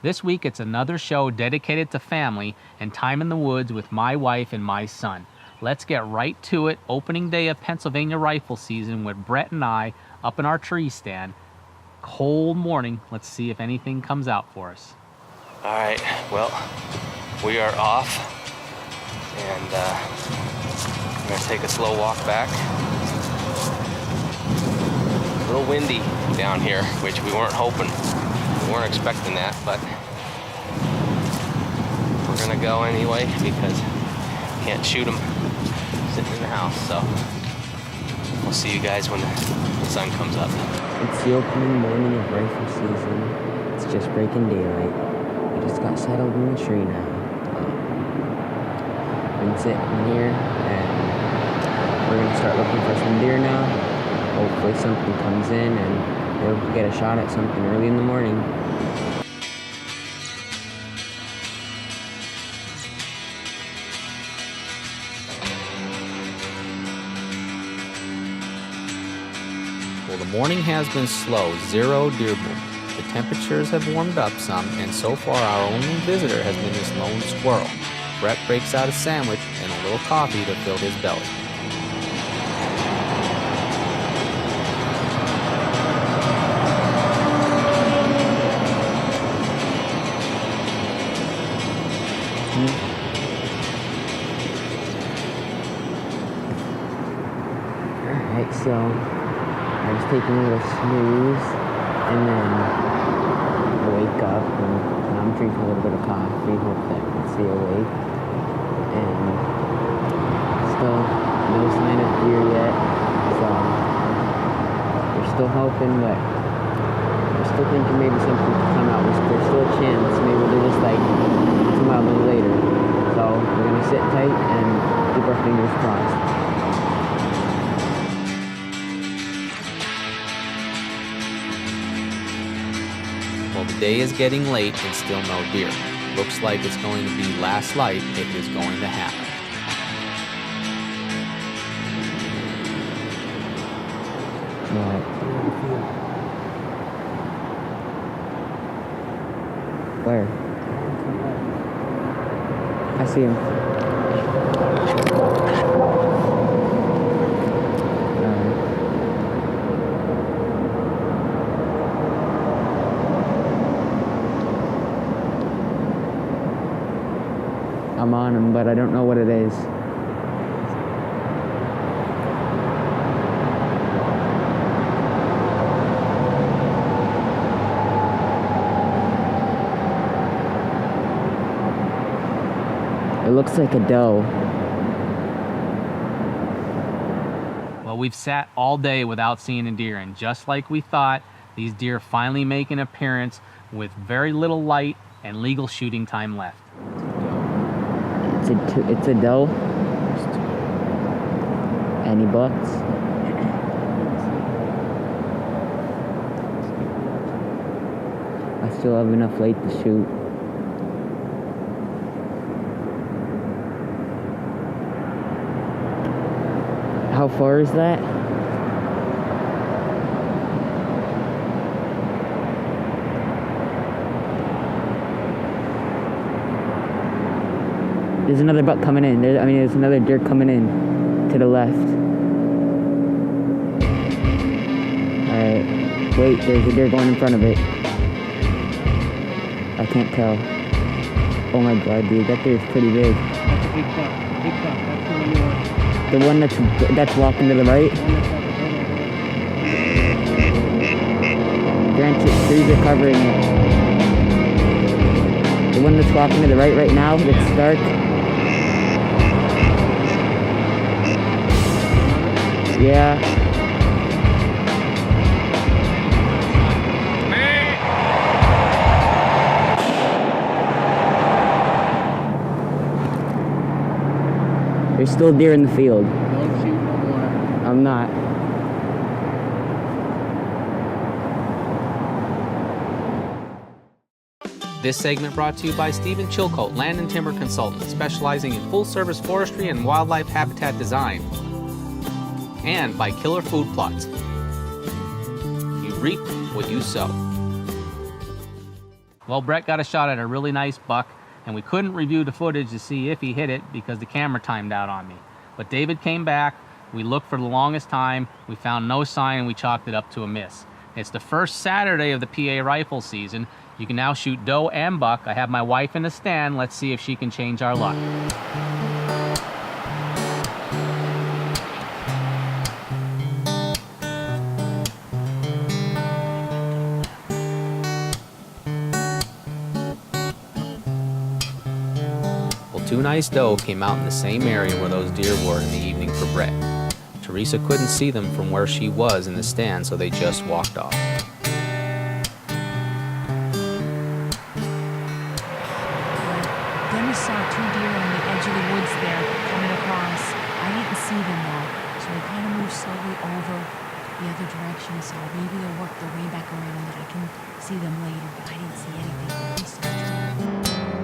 This week it's another show dedicated to family and time in the woods with my wife and my son. Let's get right to it. Opening day of Pennsylvania rifle season with Brett and I up in our tree stand. Cold morning. Let's see if anything comes out for us. All right, well, we are off and I'm gonna take a slow walk back. A little windy down here, which we weren't hoping. We weren't expecting that, but we're gonna go anyway because can't shoot them sitting in the house. So we'll see you guys when the sun comes up. It's the opening morning of rifle season. It's just breaking daylight. We just got settled in the tree now. Been sitting here and we're gonna start looking for some deer now. Hopefully something comes in and we'll get a shot at something early in the morning. Well, the morning has been slow, 0 deer movement. The temperatures have warmed up some, and so far our only visitor has been this lone squirrel. Brett breaks out a sandwich and a little coffee to fill his belly. Alright, so I was taking a little snooze and then I wake up and I'm drinking a little bit of coffee, hope that I can stay awake. And still no sign of deer yet, so we're still hoping, but we're still thinking maybe something could come out. There's still a chance, maybe they're just like come out a little later. So we're gonna sit tight and keep our fingers crossed. Well, the day is getting late and still no deer. Looks like it's going to be last light if it is going to happen. Right. Where? I see him. I'm on him, but I don't know what it is. It looks like a doe. Well, we've sat all day without seeing a deer, and just like we thought, these deer finally make an appearance with very little light and legal shooting time left. It's a doe. Any bucks? I still have enough light to shoot. How far is that? There's another buck coming in. There's another deer coming in to the left. Alright. Wait, there's a deer going in front of it. I can't tell. Oh my god, dude, that deer's pretty big. That's a big buck. Big buck. That's the one you want. The one that's walking to the right? The one that's at the head over there. Grant, trees are covering it. The one that's walking to the right now, that's dark. Yeah. There's still deer in the field. Don't shoot no more. I'm not. This segment brought to you by Stephen Chilcote, Land and Timber Consultant, specializing in full-service forestry and wildlife habitat design. And by Killer Food Plots. You reap what you sow. Well, Brett got a shot at a really nice buck, and we couldn't review the footage to see if he hit it because the camera timed out on me. But David came back, we looked for the longest time, we found no sign, and we chalked it up to a miss. It's the first Saturday of the PA rifle season. You can now shoot doe and buck. I have my wife in the stand. Let's see if she can change our luck. Two nice doe came out in the same area where those deer were in the evening for Brett. Teresa couldn't see them from where she was in the stand, so they just walked off. Dennis saw two deer on the edge of the woods there coming across. I didn't see them though, so we kind of moved slowly over the other direction, so maybe they'll work their way back around and I can see them later, but I didn't see anything. We saw two.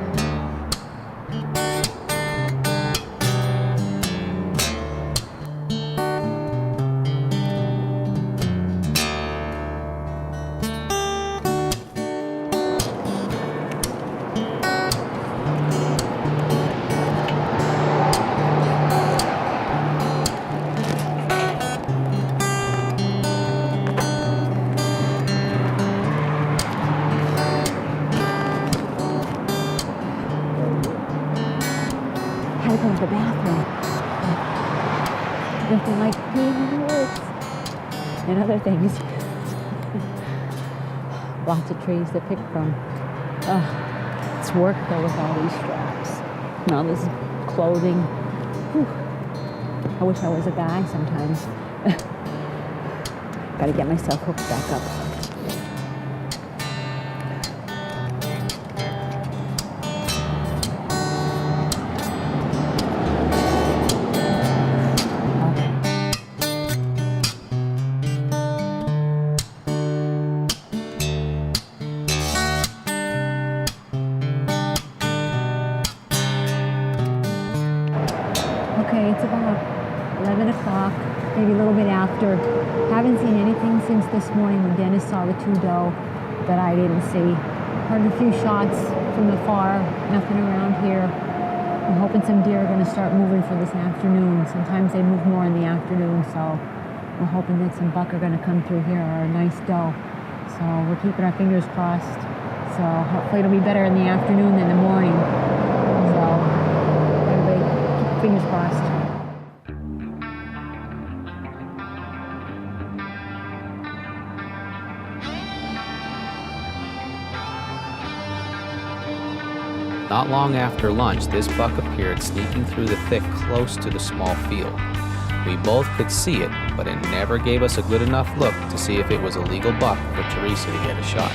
Had to go to the bathroom. Nothing like being in the woods and other things. Lots of trees to pick from. It's work though with all these straps and all this clothing. Whew. I wish I was a guy sometimes. Gotta get myself hooked back up. Okay, it's about 11 o'clock, maybe a little bit after. Haven't seen anything since this morning when Dennis saw the two doe that I didn't see. Heard a few shots from the far, nothing around here. I'm hoping some deer are going to start moving for this afternoon. Sometimes they move more in the afternoon, so we're hoping that some buck are going to come through here or a nice doe. So we're keeping our fingers crossed. So hopefully it'll be better in the afternoon than the morning. So everybody keep your fingers crossed. Not long after lunch, this buck appeared sneaking through the thick close to the small field. We both could see it, but it never gave us a good enough look to see if it was a legal buck for Teresa to get a shot.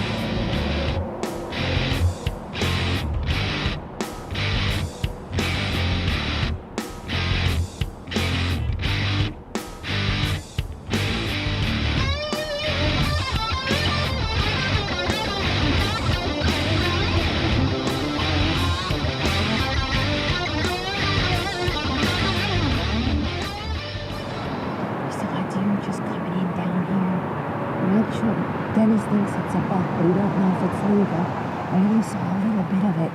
Dennis thinks it's a buck, but he don't know if it's legal. I only saw a little bit of it,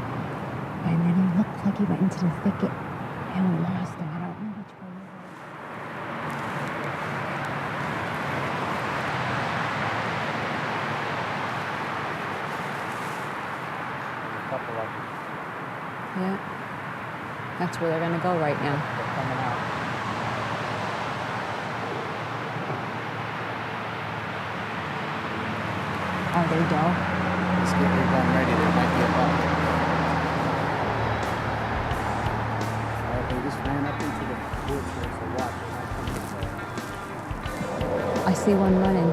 and then he looked like he went into the thicket, and we lost him. I don't know which way he went. A couple of them. Yeah. That's where they're gonna go right now. They're coming out. Are they doe? Let's get your gun ready. There might be a buck. They just ran up into the woods here, so watch. I see one running.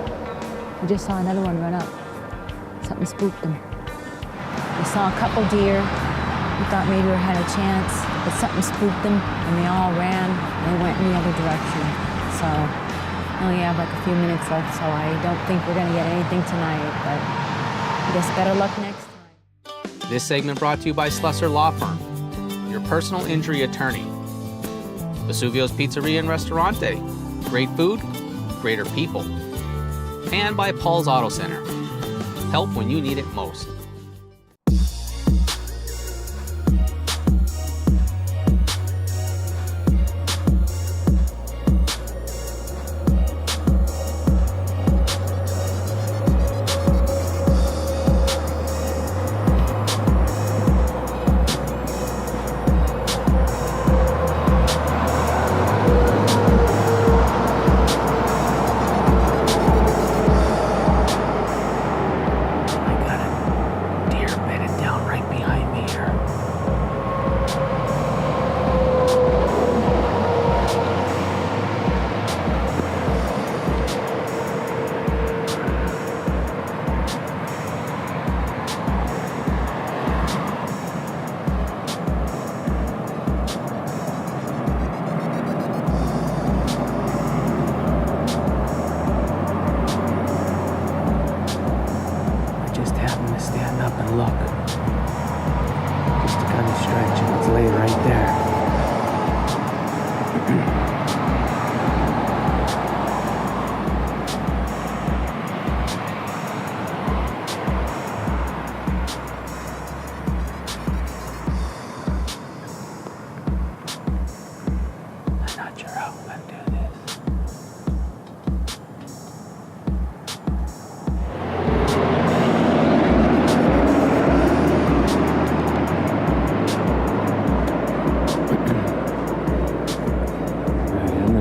We just saw another one run up. Something spooked them. We saw a couple deer. We thought maybe we had a chance, but something spooked them, and they all ran. They went in the other direction. So we only have like a few minutes left, so I don't think we're gonna get anything tonight, but I guess better luck next time. This segment brought to you by Slusser Law Firm, your personal injury attorney. Vesuvio's Pizzeria and Restaurante, great food, greater people. And by Paul's Auto Center, help when you need it most.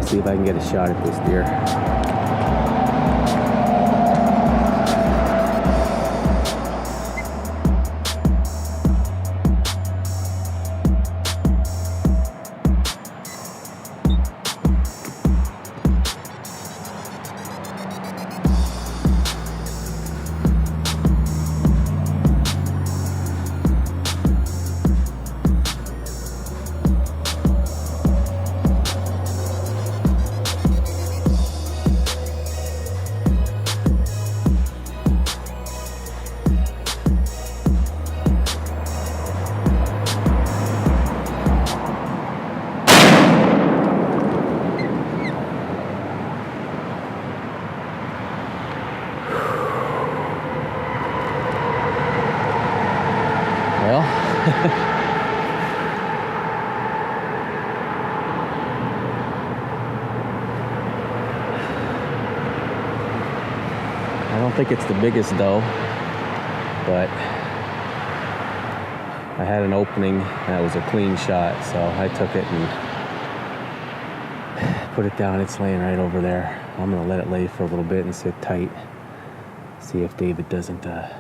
See if I can get a shot at this deer. I don't think it's the biggest doe, but I had an opening and it was a clean shot, so I took it and put it down. It's laying right over there. I'm gonna let it lay for a little bit and sit tight, see if David doesn't get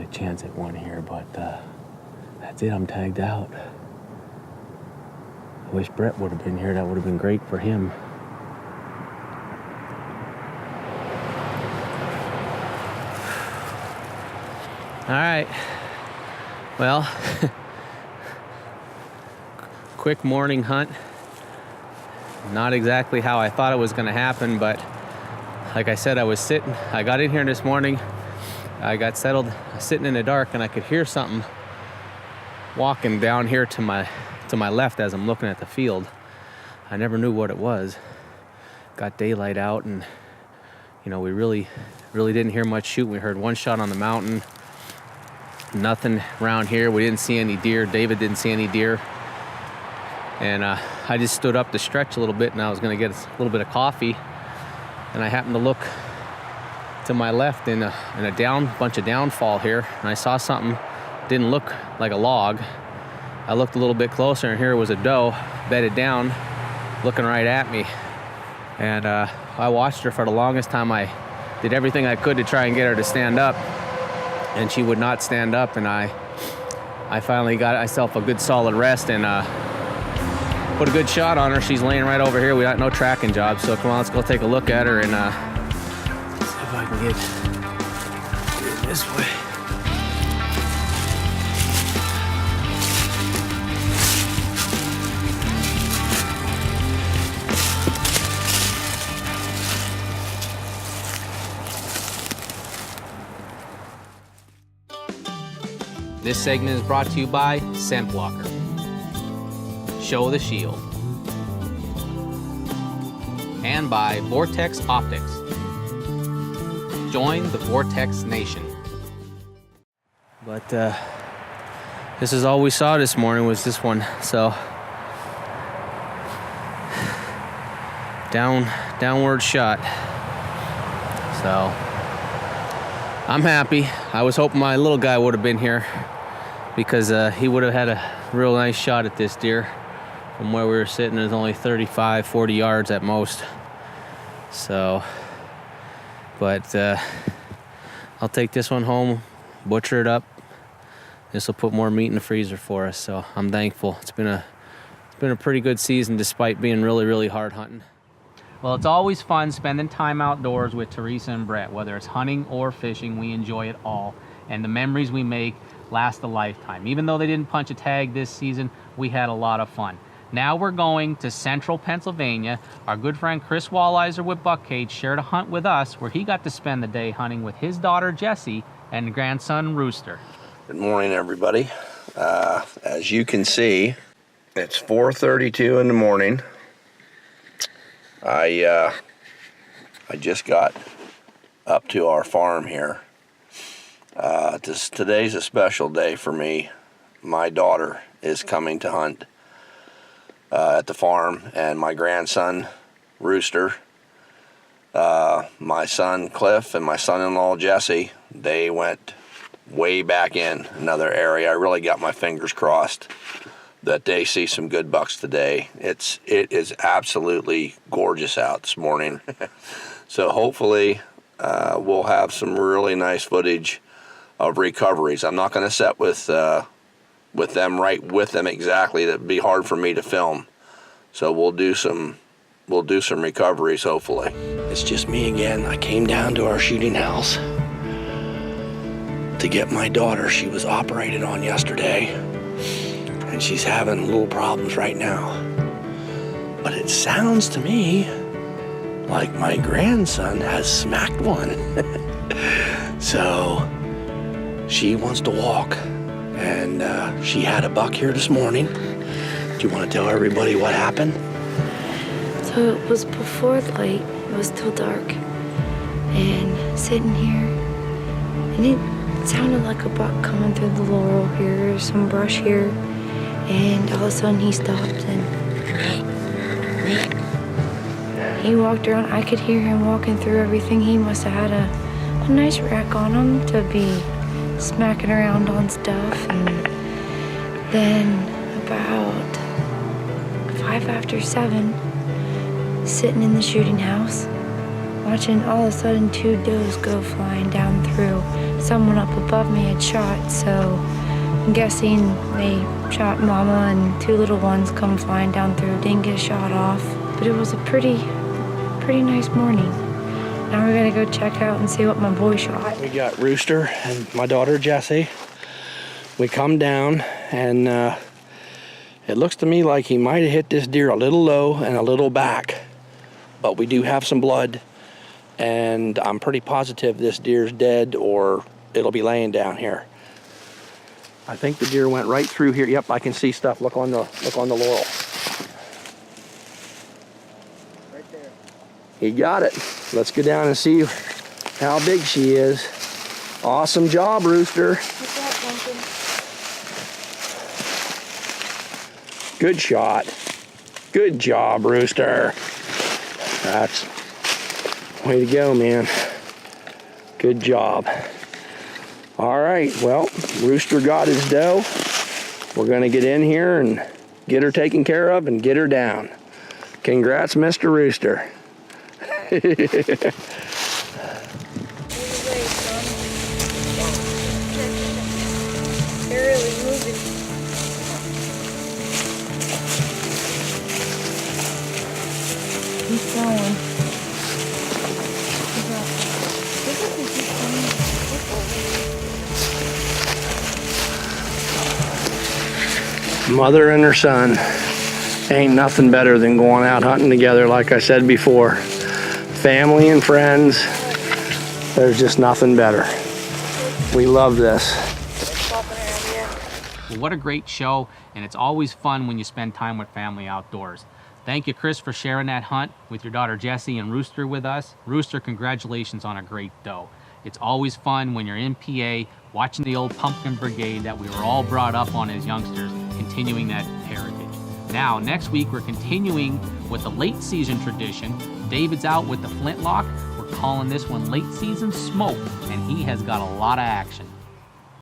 a chance at one here, but that's it. I'm tagged out. I wish Brett would have been here. That would have been great for him. All right, well, quick morning hunt. Not exactly how I thought it was gonna happen, but like I said, I got in here this morning, I got settled, sitting in the dark, and I could hear something walking down here to my left as I'm looking at the field. I never knew what it was. Got daylight out, and we really didn't hear much shooting. We heard one shot on the mountain. Nothing around here. We didn't see any deer. David didn't see any deer. And I just stood up to stretch a little bit, and I was gonna get a little bit of coffee. And I happened to look to my left in a bunch of downfall here, and I saw something didn't look like a log. I looked a little bit closer, and here was a doe bedded down, looking right at me. And I watched her for the longest time. I did everything I could to try and get her to stand up, and she would not stand up. And I finally got myself a good solid rest and put a good shot on her. She's laying right over here. We got no tracking job, so come on, let's go take a look at her and see if I can get it this way. This segment is brought to you by Scent Blocker. Show the Shield. And by Vortex Optics. Join the Vortex Nation. But this is all we saw this morning was this one. So downward shot. So I'm happy. I was hoping my little guy would have been here because he would have had a real nice shot at this deer. From where we were sitting, there's only 35, 40 yards at most. So, but I'll take this one home, butcher it up. This will put more meat in the freezer for us. So I'm thankful. It's been a pretty good season despite being really, really hard hunting. Well, it's always fun spending time outdoors with Teresa and Brett. Whether it's hunting or fishing, we enjoy it all. And the memories we make last a lifetime. Even though they didn't punch a tag this season, we had a lot of fun. Now we're going to central Pennsylvania. Our good friend Chris Walliser with Buck Cage shared a hunt with us where he got to spend the day hunting with his daughter Jessie and grandson Rooster. Good morning, everybody. As you can see, it's 4:32 in the morning. I just got up to our farm here. Today's a special day for me. My daughter is coming to hunt at the farm, and my grandson Rooster, my son Cliff, and my son-in-law Jesse, they went way back in another area. I really got my fingers crossed that they see some good bucks today. It is absolutely gorgeous out this morning. So hopefully we'll have some really nice footage of recoveries. I'm not going to set with them right with them exactly. That'd be hard for me to film. So we'll do some recoveries hopefully. It's just me again. I came down to our shooting house to get my daughter. She was operated on yesterday, and she's having little problems right now. But it sounds to me like my grandson has smacked one. So she wants to walk, and she had a buck here this morning. Do you want to tell everybody what happened? So it was before the light. It was still dark, and sitting here, and it sounded like a buck coming through the laurel here, some brush here, and all of a sudden he stopped and he walked around. I could hear him walking through everything. He must have had a nice rack on him to be smacking around on stuff. And then about 5 after 7, sitting in the shooting house, watching all of a sudden 2 does go flying down through. Someone up above me had shot, so I'm guessing they shot Mama and 2 little ones come flying down through. Didn't get shot off, but it was a pretty nice morning. Now we're gonna go check out and see what my boy shot. We got Rooster and my daughter Jessie. We come down, and it looks to me like he might have hit this deer a little low and a little back, but we do have some blood, and I'm pretty positive this deer's dead or it'll be laying down here. I think the deer went right through here. Yep, I can see stuff. Look on the laurel. Right there. He got it. Let's go down and see how big she is. Awesome job, Rooster. What's that, Pumpkin? Good shot. Good job, Rooster. That's way to go, man. Good job. All right, well, Rooster got his doe. We're gonna get in here and get her taken care of and get her down. Congrats, Mr. Rooster. They're really moving. Keep going. Mother and her son. Ain't nothing better than going out hunting together, like I said before. Family and friends, there's just nothing better. We love this. Well, what a great show, and it's always fun when you spend time with family outdoors. Thank you, Chris, for sharing that hunt with your daughter Jessie and Rooster with us. Rooster, congratulations on a great doe. It's always fun when you're in PA watching the old pumpkin brigade that we were all brought up on as youngsters, continuing that heritage. Now, next week, we're continuing with the late season tradition. David's out with the flintlock. We're calling this one Late Season Smoke, and he has got a lot of action.